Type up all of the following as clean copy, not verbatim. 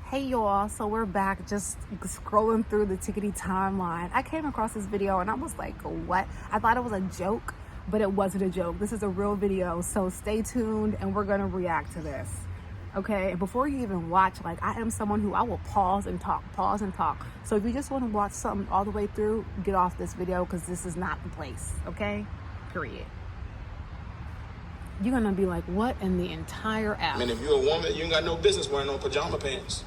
Hey y'all, so we're back, just scrolling through the tickety timeline. I came across this video and I was like, what? I thought it was a joke, but it wasn't a joke. This is a real video, so stay tuned and we're gonna react to this. Okay, and before you even watch, like, I am someone who I will pause and talk. So if you just want to watch something all the way through, get off this video because this is not the place, okay? Period. You're gonna be like, what in the entire app? I mean, if you're a woman, you ain't got no business wearing no pajama pants.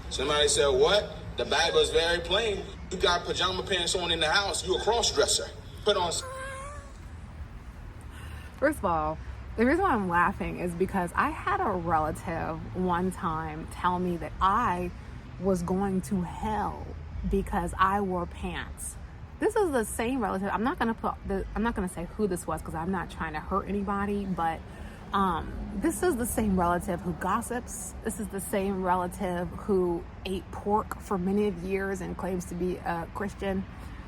Somebody said, what? The Bible is very plain. You got pajama pants on in the house, you a cross-dresser. Put on... First of all, the reason why I'm laughing is because I had a relative one time tell me that I was going to hell because I wore pants. This is the same relative. I'm not gonna say who this was because I'm not trying to hurt anybody, but this is the same relative who gossips. This is the same relative who ate pork for many years and claims to be a Christian.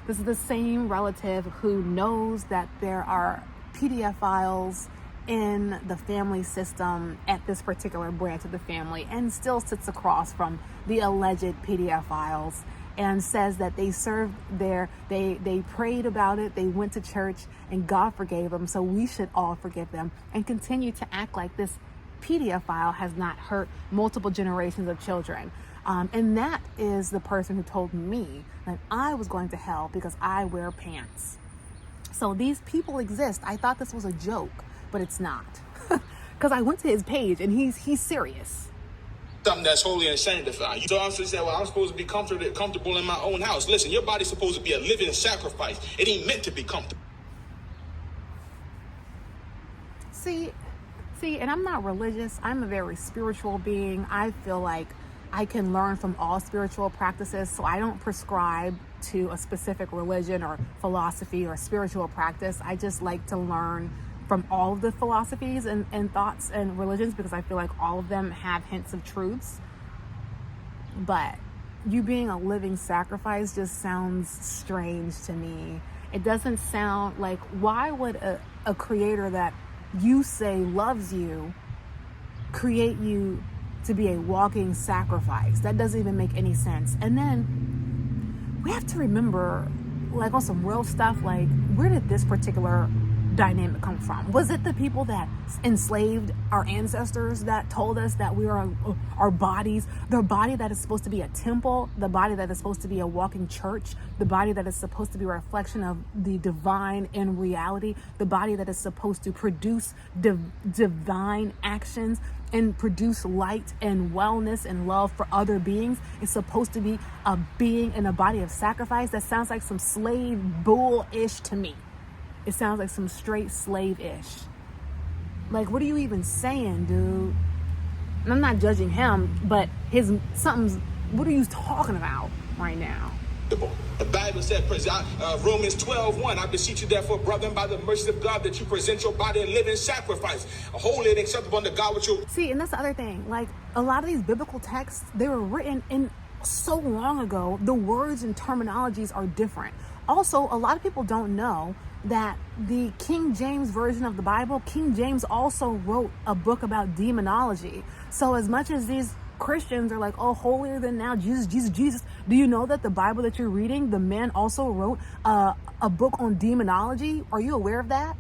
This is the same relative who knows that there are PDF files in the family system at this particular branch of the family and still sits across from the alleged PDF files and says that they served there, they prayed about it, they went to church, and God forgave them, so we should all forgive them, and continue to act like this PDF file has not hurt multiple generations of children. And that is the person who told me that I was going to hell because I wear pants. So these people exist. I thought this was a joke, but it's not. Because I went to his page and he's serious. Something that's holy and sanctified. So I said, well, I'm supposed to be comfortable in my own house. Listen, your body's supposed to be a living sacrifice. It ain't meant to be comfortable. See, and I'm not religious. I'm a very spiritual being. I feel like I can learn from all spiritual practices, so I don't prescribe to a specific religion or philosophy or spiritual practice. I just like to learn from all of the philosophies and thoughts and religions because I feel like all of them have hints of truths. But you being a living sacrifice just sounds strange to me. It doesn't sound like, why would a creator that you say loves you create you to be a walking sacrifice? That doesn't even make any sense. And then we have to remember, like, on some real stuff, like, where did this particular dynamic come from? Was it the people that enslaved our ancestors that told us that we are our bodies, the body that is supposed to be a temple, the body that is supposed to be a walking church, the body that is supposed to be a reflection of the divine in reality, the body that is supposed to produce divine actions and produce light and wellness and love for other beings, is supposed to be a being in a body of sacrifice? That sounds like some slave bull-ish to me. It sounds like some straight slave-ish. Like, what are you even saying, dude? And I'm not judging him, but what are you talking about right now? The Bible said, Romans 12:1, I beseech you therefore, brethren, by the mercy of God, that you present your body a living sacrifice, a holy and acceptable unto God, which you... See, and that's the other thing. Like, a lot of these biblical texts, they were written in so long ago, the words and terminologies are different. Also, a lot of people don't know that the King James version of the Bible, King James also wrote a book about demonology. So as much as these Christians are like, oh, holier than thou, Jesus, do you know that the Bible that you're reading, the man also wrote a book on demonology? Are you aware of that?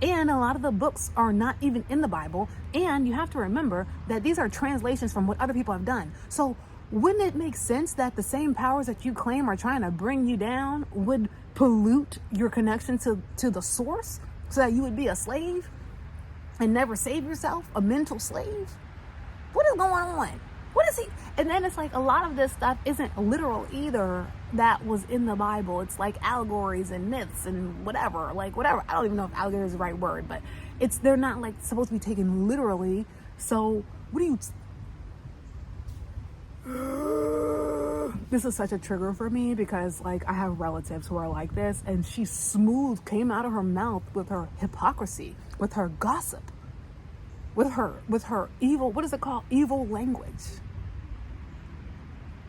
And a lot of the books are not even in the Bible. And you have to remember that these are translations from what other people have done. So wouldn't it make sense that the same powers that you claim are trying to bring you down would pollute your connection to the source so that you would be a slave and never save yourself, a mental slave? What is going on? What is he? And then it's like, a lot of this stuff isn't literal either that was in the Bible. It's like allegories and myths and whatever. I don't even know if allegory is the right word, but they're not like supposed to be taken literally. So what do you... This is such a trigger for me because, like, I have relatives who are like this, and she came out of her mouth with her hypocrisy, with her gossip, with her evil, what is it called? Evil language.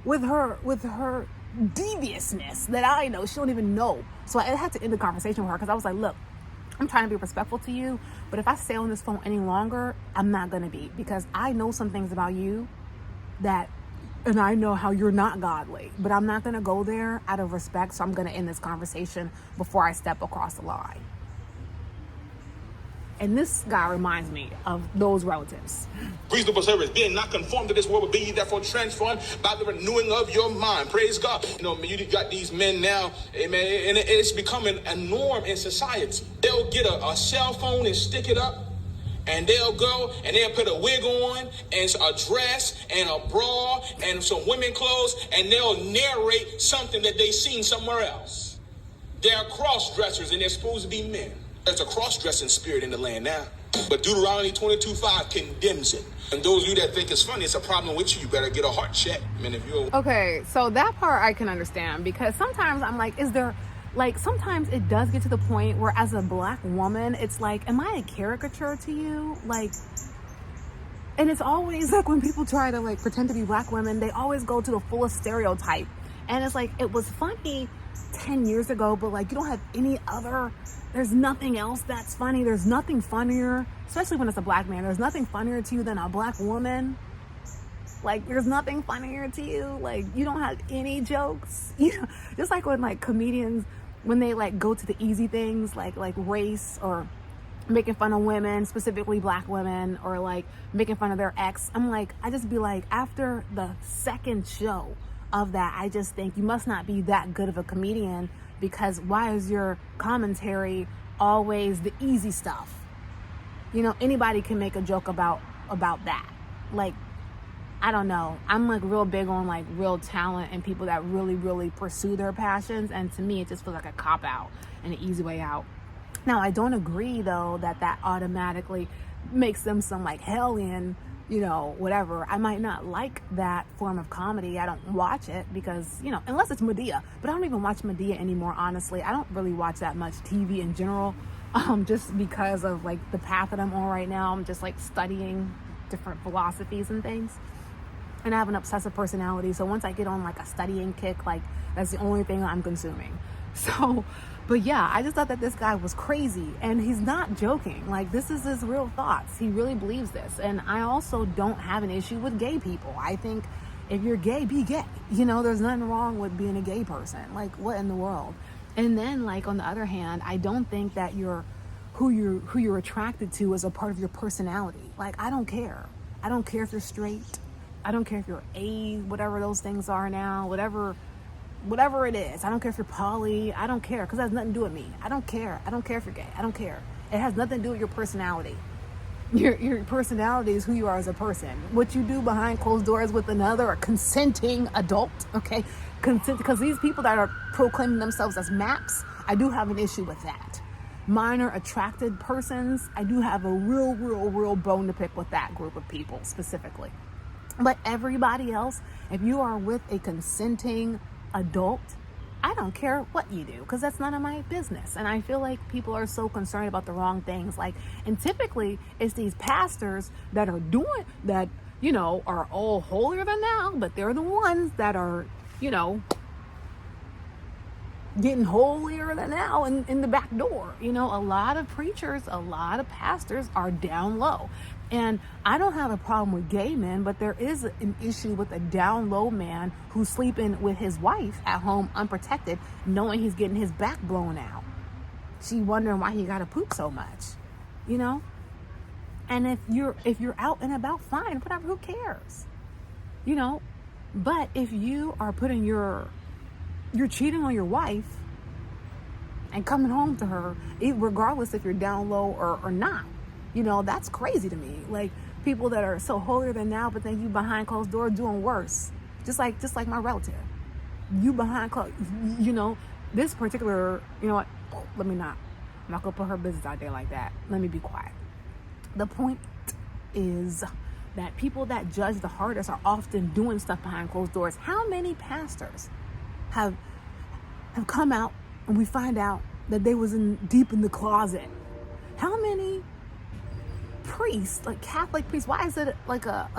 With her deviousness that I know she don't even know. So I had to end the conversation with her because I was like, look, I'm trying to be respectful to you, but if I stay on this phone any longer, I'm not gonna be, because I know some things about you that and I know how you're not godly, but I'm not going to go there out of respect. So I'm going to end this conversation before I step across the line. And this guy reminds me of those relatives. Reasonable service, being not conformed to this world, but be ye therefore transformed by the renewing of your mind. Praise God. You know, you got these men now, amen, and it's becoming a norm in society. They'll get a cell phone and stick it up, and they'll go and they'll put a wig on and a dress and a bra and some women clothes, and they'll narrate something that they seen somewhere else. They're cross-dressers and they're supposed to be men. There's a cross-dressing spirit in the land now. But Deuteronomy 22:5 condemns it. And those of you that think it's funny, it's a problem with you. You better get a heart check. I mean, if you're... Okay, so that part I can understand, because sometimes I'm like, sometimes it does get to the point where as a black woman, it's like, am I a caricature to you? Like, and it's always like when people try to like pretend to be black women, they always go to the fullest stereotype. And it's like, it was funny 10 years ago, but like, you don't have any other... There's nothing else that's funny. There's nothing funnier, especially when it's a black man. There's nothing funnier to you than a black woman. Like, there's nothing funnier to you. Like, you don't have any jokes. You know, just like when like comedians, when they like go to the easy things, like race or making fun of women, specifically black women, or like making fun of their ex. I'm like, I just be like, after the second show of that, I just think you must not be that good of a comedian. Because why is your commentary always the easy stuff? You know, anybody can make a joke about that. Like, I don't know. I'm like real big on like real talent and people that really, really pursue their passions. And to me, it just feels like a cop out and an easy way out. Now, I don't agree though that automatically makes them some like hellion, you know, whatever. I might not like that form of comedy. I don't watch it because, you know, unless it's Medea. But I don't even watch Medea anymore, honestly. I don't really watch that much TV in general, just because of like the path that I'm on right now. I'm just like studying different philosophies and things. And I have an obsessive personality. So once I get on like a studying kick, like that's the only thing I'm consuming. So, but yeah, I just thought that this guy was crazy, and he's not joking. Like, this is his real thoughts. He really believes this. And I also don't have an issue with gay people. I think if you're gay, be gay. You know, there's nothing wrong with being a gay person. Like, what in the world? And then, like, on the other hand, I don't think that who you're attracted to is a part of your personality. Like, I don't care. I don't care if you're straight. I don't care if you're A, whatever those things are now, whatever it is. I don't care if you're poly. I don't care, because it has nothing to do with me. I don't care. I don't care if you're gay. I don't care. It has nothing to do with your personality. Your personality is who you are as a person. What you do behind closed doors with another, a consenting adult, okay? Because these people that are proclaiming themselves as maps, I do have an issue with that. Minor attracted persons, I do have a real bone to pick with that group of people specifically. But everybody else, if you are with a consenting adult, I don't care what you do, because that's none of my business. And I feel like people are so concerned about the wrong things. Like, and typically it's these pastors that are doing that, you know, are all holier than thou, but they're the ones that are, you know, getting holier than thou in the back door. You know, a lot of preachers, a lot of pastors are down low. And I don't have a problem with gay men, but there is an issue with a down low man who's sleeping with his wife at home unprotected, knowing he's getting his back blown out. She wondering why he got to poop so much, you know? And if you're out and about, fine, whatever, who cares? You know? But if you are you're cheating on your wife and coming home to her, regardless if you're down low or not, you know, that's crazy to me. Like, people that are so holier than thou, but then you behind closed doors doing worse. Just like my relative. You behind closed, you know, this particular, you know what, I'm not gonna put her business out there like that. Let me be quiet. The point is that people that judge the hardest are often doing stuff behind closed doors. How many pastors have come out and we find out that they was deep in the closet? How many priests, like Catholic priests, why is it like a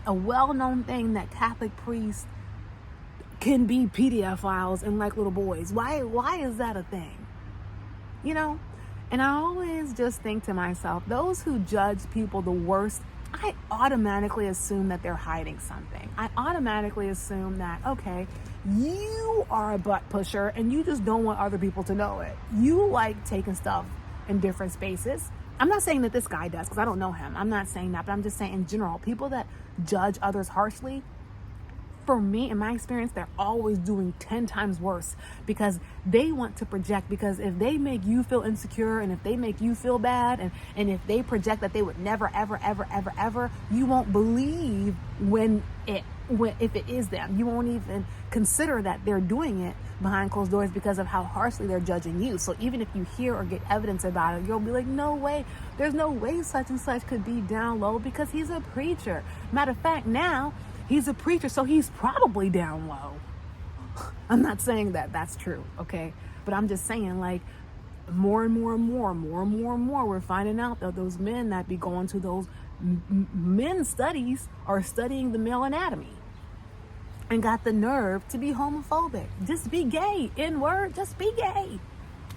well-known thing that Catholic priests can be pedophiles and like little boys? Why is that a thing? You know? And I always just think to myself, those who judge people the worst I automatically assume that they're hiding something. I automatically assume that, okay, you are a butt pusher and you just don't want other people to know it. You like taking stuff in different spaces. I'm not saying that this guy does, because I don't know him. I'm not saying that, but I'm just saying in general, people that judge others harshly, for me, in my experience, they're always doing 10 times worse, because they want to project. Because if they make you feel insecure, and if they make you feel bad, and if they project that they would never, ever, ever, ever, ever, you won't believe if it is them. You won't even consider that they're doing it behind closed doors because of how harshly they're judging you. So even if you hear or get evidence about it, you'll be like, no way, there's no way such and such could be down low, because he's a preacher. Matter of fact, now he's a preacher, so he's probably down low. I'm not saying that that's true, okay? But I'm just saying, like, more and more, we're finding out that those men that be going to those men's studies are studying the male anatomy and got the nerve to be homophobic. Just be gay. N-word, just be gay.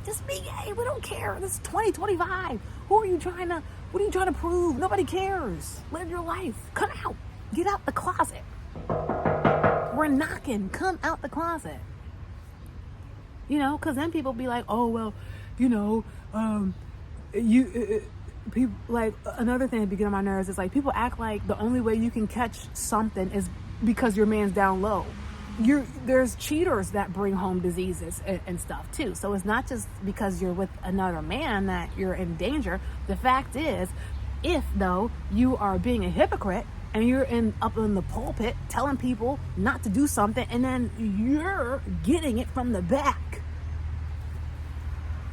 Just be gay. We don't care. This is 2025. What are you trying to prove? Nobody cares. Live your life. Come out. Get out the closet. We're knocking. Come out the closet. You know, because then people be like, oh, well, you know, people, like, another thing that be getting on my nerves is, like, people act like the only way you can catch something is because your man's down low. There's cheaters that bring home diseases and stuff too. So it's not just because you're with another man that you're in danger. The fact is, if though you are being a hypocrite and you're up in the pulpit telling people not to do something, and then you're getting it from the back,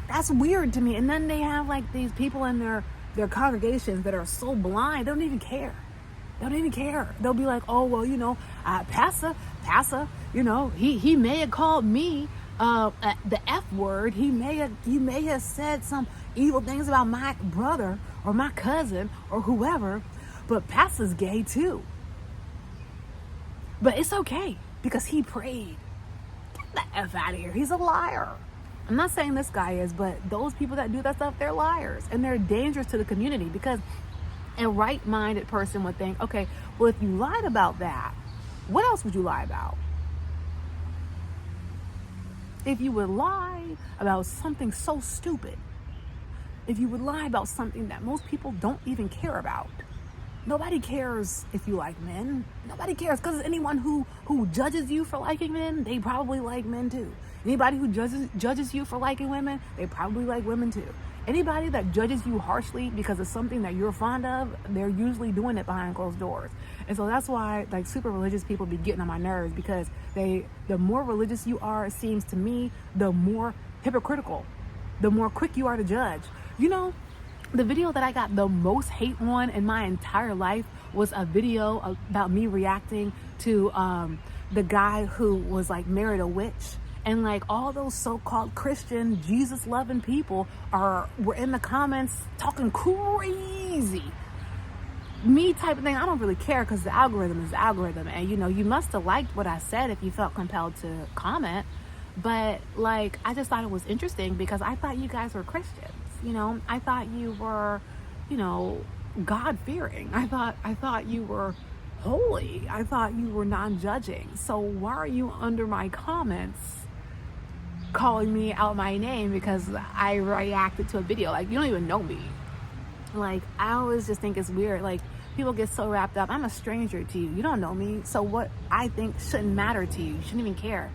that's weird to me. And then they have, like, these people in their congregations that are so blind, they don't even care. They don't even care. They'll be like, oh, well, you know, Pastor, you know, he may have called me the F word. He may have said some evil things about my brother or my cousin or whoever, but Pastor's gay too. But it's okay because he prayed. Get the F out of here. He's a liar. I'm not saying this guy is, but those people that do that stuff, they're liars, and they're dangerous to the community, because a right-minded person would think, okay, well, if you lied about that, what else would you lie about? If you would lie about something so stupid, if you would lie about something that most people don't even care about, nobody cares if you like men. Nobody cares, because anyone who judges you for liking men, they probably like men too. Anybody who judges you for liking women, they probably like women too. Anybody that judges you harshly because of something that you're fond of, they're usually doing it behind closed doors. And so that's why, like, super religious people be getting on my nerves, because the more religious you are, it seems to me, the more hypocritical, the more quick you are to judge. You know, the video that I got the most hate on in my entire life was a video about me reacting to the guy who was, like, married a witch. And, like, all those so-called Christian, Jesus-loving people were in the comments talking crazy. Me type of thing, I don't really care, because the algorithm is the algorithm. And, you know, you must have liked what I said if you felt compelled to comment. But, like, I just thought it was interesting, because I thought you guys were Christians. You know, I thought you were, you know, God-fearing. I thought you were holy. I thought you were non-judging. So why are you under my comments calling me out my name because I reacted to a video? Like, you don't even know me. Like, I always just think it's weird. Like, people get so wrapped up. I'm a stranger to you. You don't know me. So what I think shouldn't matter to you. You shouldn't even care.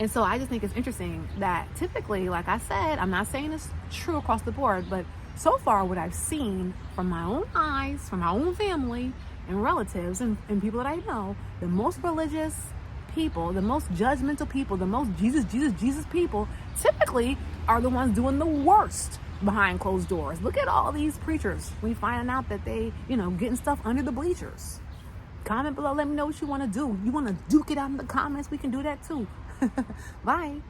And so I just think it's interesting that typically, like I said, I'm not saying it's true across the board, but so far what I've seen from my own eyes, from my own family and relatives and people that I know, the most religious people, the most judgmental people, the most Jesus people typically are the ones doing the worst behind closed doors. Look at all these preachers. We finding out that they, you know, getting stuff under the bleachers. Comment below. Let me know what you want to do. You want to duke it out in the comments? We can do that too. Bye.